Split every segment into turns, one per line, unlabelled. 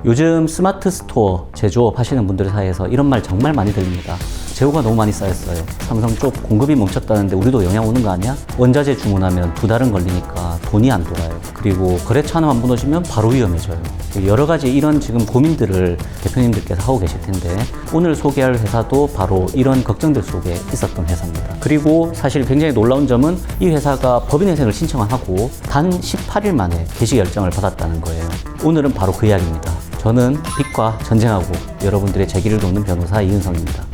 요즘 스마트 스토어 제조업 하시는 분들 사이에서 이런 말 정말 많이 들립니다. 재고가 너무 많이 쌓였어요. 삼성 쪽 공급이 멈췄다는데 우리도 영향 오는 거 아니야? 원자재 주문하면 2달은 걸리니까 돈이 안 돌아요. 그리고 거래처 하나만 무너지면 바로 위험해져요. 여러 가지 이런 지금 고민들을 대표님들께서 하고 계실 텐데 오늘 소개할 회사도 바로 이런 걱정들 속에 있었던 회사입니다. 그리고 사실 굉장히 놀라운 점은 이 회사가 법인회생을 신청을 하고 단 18일 만에 개시 결정을 받았다는 거예요. 오늘은 바로 그 이야기입니다. 저는 빚과 전쟁하고 여러분들의 재기를 돕는 변호사 이은성입니다.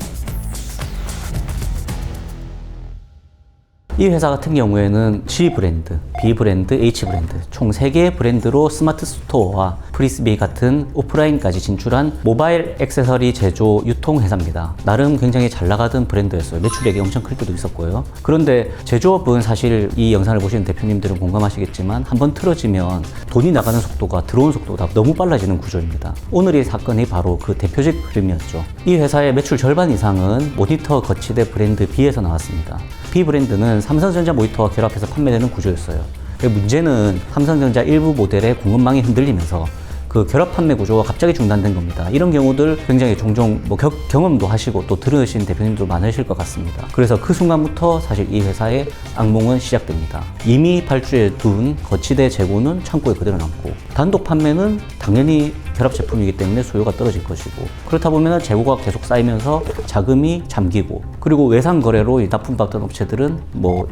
이 회사 같은 경우에는 G 브랜드, B 브랜드, H 브랜드 총 3개의 브랜드로 스마트 스토어와 프리스비 같은 오프라인까지 진출한 모바일 액세서리 제조 유통 회사입니다. 나름 굉장히 잘 나가던 브랜드였어요. 매출액이 엄청 클 때도 있었고요. 그런데 제조업은 사실 이 영상을 보시는 대표님들은 공감하시겠지만 한번 틀어지면 돈이 나가는 속도가 들어오는 속도가 너무 빨라지는 구조입니다. 오늘의 사건이 바로 그 대표적 흐름이었죠. 이 회사의 매출 절반 이상은 모니터 거치대 브랜드 B에서 나왔습니다. B 브랜드는 삼성전자 모니터와 결합해서 판매되는 구조였어요. 문제는 삼성전자 일부 모델의 공급망이 흔들리면서 그 결합 판매 구조가 갑자기 중단된 겁니다. 이런 경우들 굉장히 종종 경험도 하시고 또 들으신 대표님도 많으실 것 같습니다. 그래서 그 순간부터 사실 이 회사의 악몽은 시작됩니다. 이미 발주해 둔 거치대 재고는 창고에 그대로 남고 단독 판매는 당연히 결합 제품이기 때문에 수요가 떨어질 것이고 그렇다 보면 재고가 계속 쌓이면서 자금이 잠기고 그리고 외상 거래로 납품받던 업체들은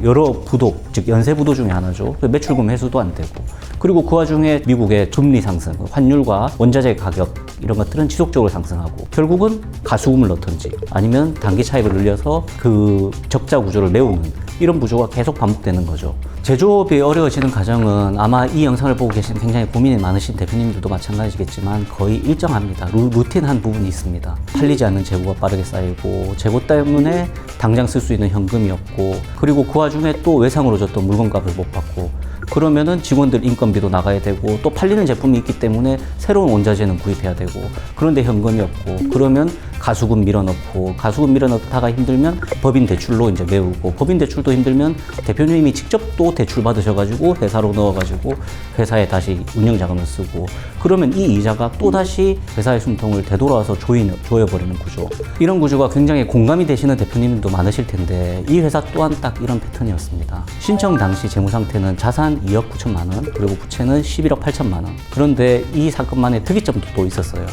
여러 부도, 즉 연쇄 부도 중에 하나죠. 매출금 회수도 안 되고 그리고 그 와중에 미국의 금리 상승, 환율과 원자재 가격 이런 것들은 지속적으로 상승하고 결국은 가수금을 넣든지 아니면 단기 차익을 늘려서 그 적자 구조를 메우는 이런 구조가 계속 반복되는 거죠. 제조업이 어려워지는 과정은 아마 이 영상을 보고 계신 굉장히 고민이 많으신 대표님들도 마찬가지겠지만 거의 일정합니다. 루틴한 부분이 있습니다. 팔리지 않는 재고가 빠르게 쌓이고 재고 때문에 당장 쓸 수 있는 현금이 없고 그리고 그 와중에 또 외상으로 줬던 물건값을 못 받고 그러면은 직원들 인건비도 나가야 되고 또 팔리는 제품이 있기 때문에 새로운 원자재는 구입해야 되고 그런데 현금이 없고 그러면 가수금 밀어넣다가 힘들면 법인 대출로 이제 메우고 법인 대출도 힘들면 대표님이 직접 또 대출 받으셔가지고 회사로 넣어가지고 회사에 다시 운영 자금을 쓰고 그러면 이 이자가 또 다시 회사의 숨통을 되돌아와서 조여버리는 구조. 이런 구조가 굉장히 공감이 되시는 대표님도 많으실 텐데 이 회사 또한 딱 이런 패턴이었습니다. 신청 당시 재무 상태는 자산 2억 9천만 원 그리고 부채는 11억 8천만 원. 그런데 이 사건만의 특이점도 또 있었어요.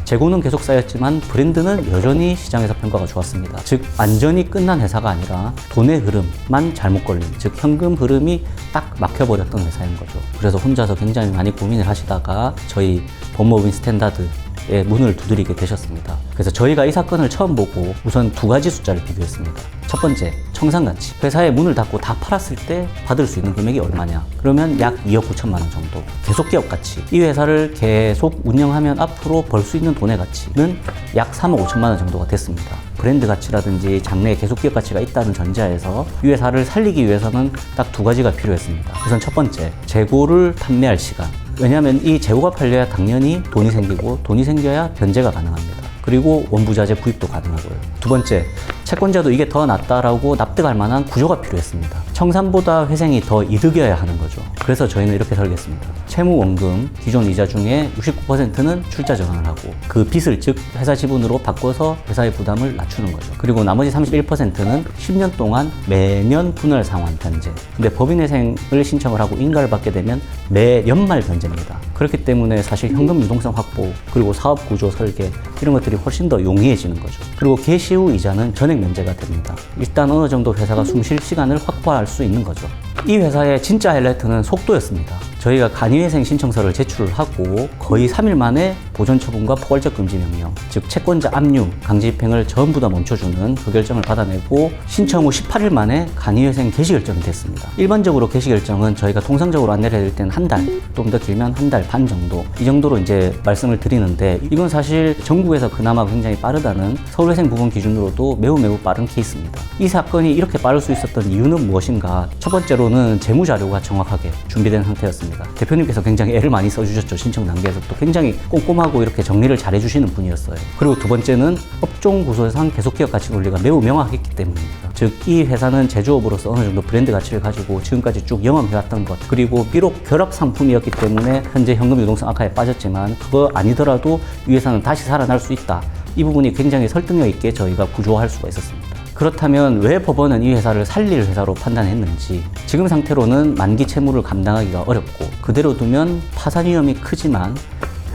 재고는 계속 쌓였지만 브랜드는 여전히 시장에서 평가가 좋았습니다. 즉 완전히 끝난 회사가 아니라 돈의 흐름만 잘못 걸린, 즉 현금 흐름이 딱 막혀버렸던 회사인 거죠. 그래서 혼자서 굉장히 많이 고민을 하시다가 저희 법무법인 스탠다드의 문을 두드리게 되셨습니다. 그래서 저희가 이 사건을 처음 보고 우선 2가지 숫자를 비교했습니다. 첫 번째, 청산가치. 회사의 문을 닫고 다 팔았을 때 받을 수 있는 금액이 얼마냐? 그러면 약 2억 9천만 원 정도. 계속 기업 가치. 이 회사를 계속 운영하면 앞으로 벌 수 있는 돈의 가치는 약 3억 5천만 원 정도가 됐습니다. 브랜드 가치라든지 장래에 계속 기업 가치가 있다는 전제하에서 이 회사를 살리기 위해서는 딱 2가지가 필요했습니다. 우선 첫 번째, 재고를 판매할 시간. 왜냐하면 이 재고가 팔려야 당연히 돈이 생기고 돈이 생겨야 변제가 가능합니다. 그리고 원부자재 구입도 가능하고요. 두 번째, 채권자도 이게 더 낫다라고 납득할 만한 구조가 필요했습니다. 청산보다 회생이 더 이득이어야 하는 거죠. 그래서 저희는 이렇게 설계했습니다. 채무 원금 기존 이자 중에 69%는 출자 전환을 하고 그 빚을 즉 회사 지분으로 바꿔서 회사의 부담을 낮추는 거죠. 그리고 나머지 31%는 10년 동안 매년 분할 상환 변제. 근데 법인회생을 신청을 하고 인가를 받게 되면 매 연말 변제입니다. 그렇기 때문에 사실 현금 유동성 확보 그리고 사업 구조 설계 이런 것들이 훨씬 더 용이해지는 거죠. 그리고 개시 후 이자는 전액 면제가 됩니다. 일단 어느 정도 회사가 숨 쉴 시간을 확보할 수 있는 거죠. 이 회사의 진짜 하이라이트는 속도였습니다. 저희가 간이회생 신청서를 제출을 하고 거의 3일 만에 보존 처분과 포괄적 금지 명령, 즉 채권자 압류, 강제 집행을 전부 다 멈춰주는 그 결정을 받아내고 신청 후 18일 만에 간이회생 개시 결정이 됐습니다. 일반적으로 개시 결정은 저희가 통상적으로 안내를 해드릴 때는 한 달, 좀 더 길면 한 달 반 정도 이 정도로 이제 말씀을 드리는데 이건 사실 전국에서 그나마 굉장히 빠르다는 서울회생 부분 기준으로도 매우 빠른 케이스입니다. 이 사건이 이렇게 빠를 수 있었던 이유는 무엇인가? 첫 번째로는 재무 자료가 정확하게 준비된 상태였습니다. 했습니다. 대표님께서 굉장히 애를 많이 써주셨죠. 신청 단계에서 또 굉장히 꼼꼼하고 이렇게 정리를 잘 해주시는 분이었어요. 그리고 두 번째는 업종 구조상 계속 기업 가치 논리가 매우 명확했기 때문입니다. 즉, 이 회사는 제조업으로서 어느 정도 브랜드 가치를 가지고 지금까지 쭉 영업해왔던 것, 그리고 비록 결합 상품이었기 때문에 현재 현금 유동성 악화에 빠졌지만 그거 아니더라도 이 회사는 다시 살아날 수 있다. 이 부분이 굉장히 설득력 있게 저희가 구조화할 수가 있었습니다. 그렇다면 왜 법원은 이 회사를 살릴 회사로 판단했는지, 지금 상태로는 만기 채무를 감당하기가 어렵고 그대로 두면 파산 위험이 크지만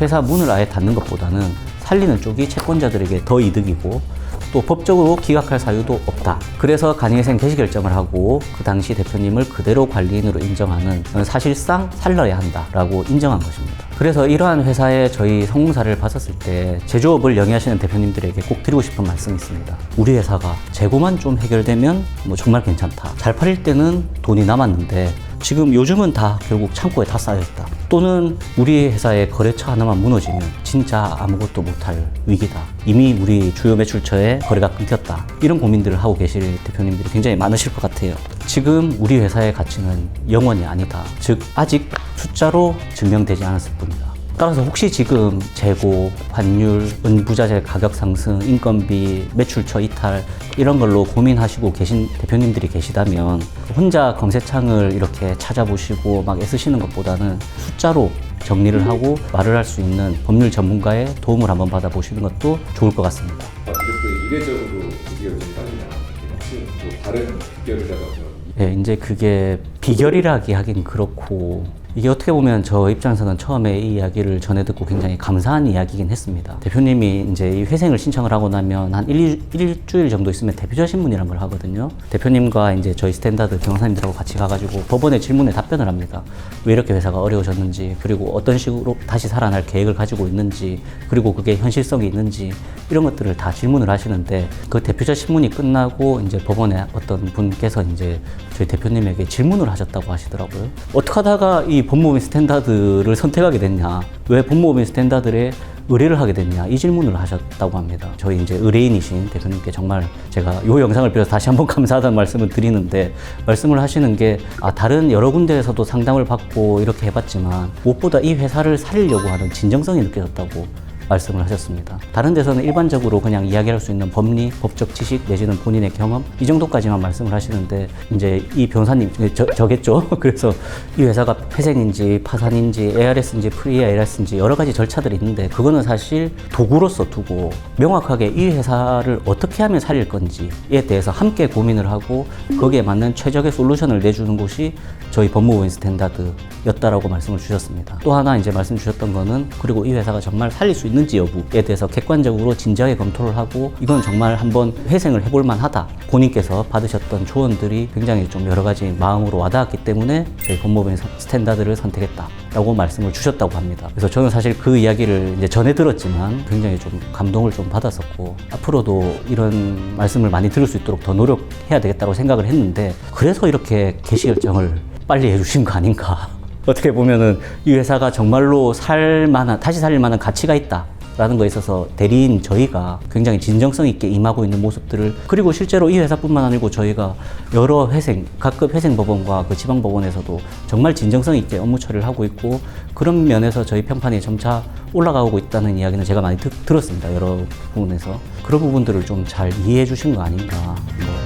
회사 문을 아예 닫는 것보다는 살리는 쪽이 채권자들에게 더 이득이고 또 법적으로 기각할 사유도 없다. 그래서 간이회생 개시 결정을 하고 그 당시 대표님을 그대로 관리인으로 인정하는, 사실상 살려야 한다라고 인정한 것입니다. 그래서 이러한 회사의 저희 성공사를 봤었을 때 제조업을 영위하시는 대표님들에게 꼭 드리고 싶은 말씀이 있습니다. 우리 회사가 재고만 좀 해결되면 정말 괜찮다. 잘 팔릴 때는 돈이 남았는데 지금 요즘은 다 결국 창고에 다 쌓여있다. 또는 우리 회사의 거래처 하나만 무너지면 진짜 아무것도 못할 위기다. 이미 우리 주요 매출처에 거래가 끊겼다. 이런 고민들을 하고 계실 대표님들이 굉장히 많으실 것 같아요. 지금 우리 회사의 가치는 영원이 아니다. 즉, 아직 숫자로 증명되지 않았을 뿐이다. 따라서 혹시 지금 재고, 환율, 은부자재 가격 상승, 인건비, 매출처 이탈 이런 걸로 고민하시고 계신 대표님들이 계시다면 혼자 검색창을 이렇게 찾아보시고 막 애쓰시는 것보다는 숫자로 정리를 하고 말을 할 수 있는 법률 전문가의 도움을 한번 받아보시는 것도 좋을 것 같습니다.
그렇게 이례적으로 비결을 좀 따지냐, 혹시 또 다른 비결이라도
네, 이제 그게 비결이라기 하긴 그렇고, 이게 어떻게 보면 저 입장에서는 처음에 이 이야기를 전해 듣고 굉장히 감사한 이야기긴 했습니다. 대표님이 이제 이 회생을 신청을 하고 나면 한 일주일 정도 있으면 대표자 신문이라는 걸 하거든요. 대표님과 이제 저희 스탠다드 변호사님들하고 같이 가가지고 법원의 질문에 답변을 합니다. 왜 이렇게 회사가 어려워졌는지, 그리고 어떤 식으로 다시 살아날 계획을 가지고 있는지, 그리고 그게 현실성이 있는지, 이런 것들을 다 질문을 하시는데, 그 대표자 신문이 끝나고 이제 법원의 어떤 분께서 이제 저희 대표님에게 질문을 하셨다고 하시더라고요. 어떻게 하다가 이 법무법인 스탠다드를 선택하게 됐냐, 왜 법무법인 스탠다드에 의뢰를 하게 됐냐, 이 질문을 하셨다고 합니다. 저희 이제 의뢰인이신 대표님께 정말 제가 이 영상을 빌어서 다시 한번 감사하다는 말씀을 드리는데, 말씀을 하시는 게 다른 여러 군데에서도 상담을 받고 이렇게 해봤지만 무엇보다 이 회사를 살리려고 하는 진정성이 느껴졌다고 말씀을 하셨습니다. 다른 데서는 일반적으로 그냥 이야기할 수 있는 법리, 법적 지식 내지는 본인의 경험, 이 정도까지만 말씀을 하시는데, 이제 이 변호사님, 저겠죠? 그래서 이 회사가 회생인지 파산인지 ARS인지 프리-ARS인지 여러 가지 절차들이 있는데, 그거는 사실 도구로서 두고 명확하게 이 회사를 어떻게 하면 살릴 건지에 대해서 함께 고민을 하고 거기에 맞는 최적의 솔루션을 내주는 곳이 저희 법무법인 스탠다드였다라고 말씀을 주셨습니다. 또 하나 이제 말씀 주셨던 거는, 그리고 이 회사가 정말 살릴 수 있는지 여부에 대해서 객관적으로 진지하게 검토를 하고 이건 정말 한번 회생을 해볼 만하다. 본인께서 받으셨던 조언들이 굉장히 좀 여러 가지 마음으로 와닿았기 때문에 저희 법무법인 스탠다드를 선택했다라고 말씀을 주셨다고 합니다. 그래서 저는 사실 그 이야기를 이제 전해 들었지만 굉장히 좀 감동을 좀 받았었고, 앞으로도 이런 말씀을 많이 들을 수 있도록 더 노력해야 되겠다고 생각을 했는데, 그래서 이렇게 개시 결정을 빨리 해주신 거 아닌가. 어떻게 보면은 이 회사가 정말로 다시 살릴 만한 가치가 있다라는 거에 있어서 대리인 저희가 굉장히 진정성 있게 임하고 있는 모습들을, 그리고 실제로 이 회사뿐만 아니고 저희가 여러 각급 회생법원과 그 지방법원에서도 정말 진정성 있게 업무 처리를 하고 있고, 그런 면에서 저희 평판이 점차 올라가고 있다는 이야기는 제가 많이 들었습니다. 여러 부분에서. 그런 부분들을 좀 잘 이해해 주신 거 아닌가,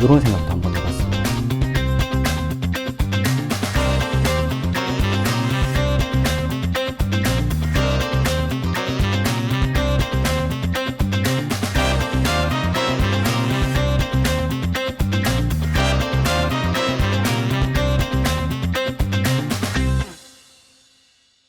이런 생각도 한번 해봤습니다.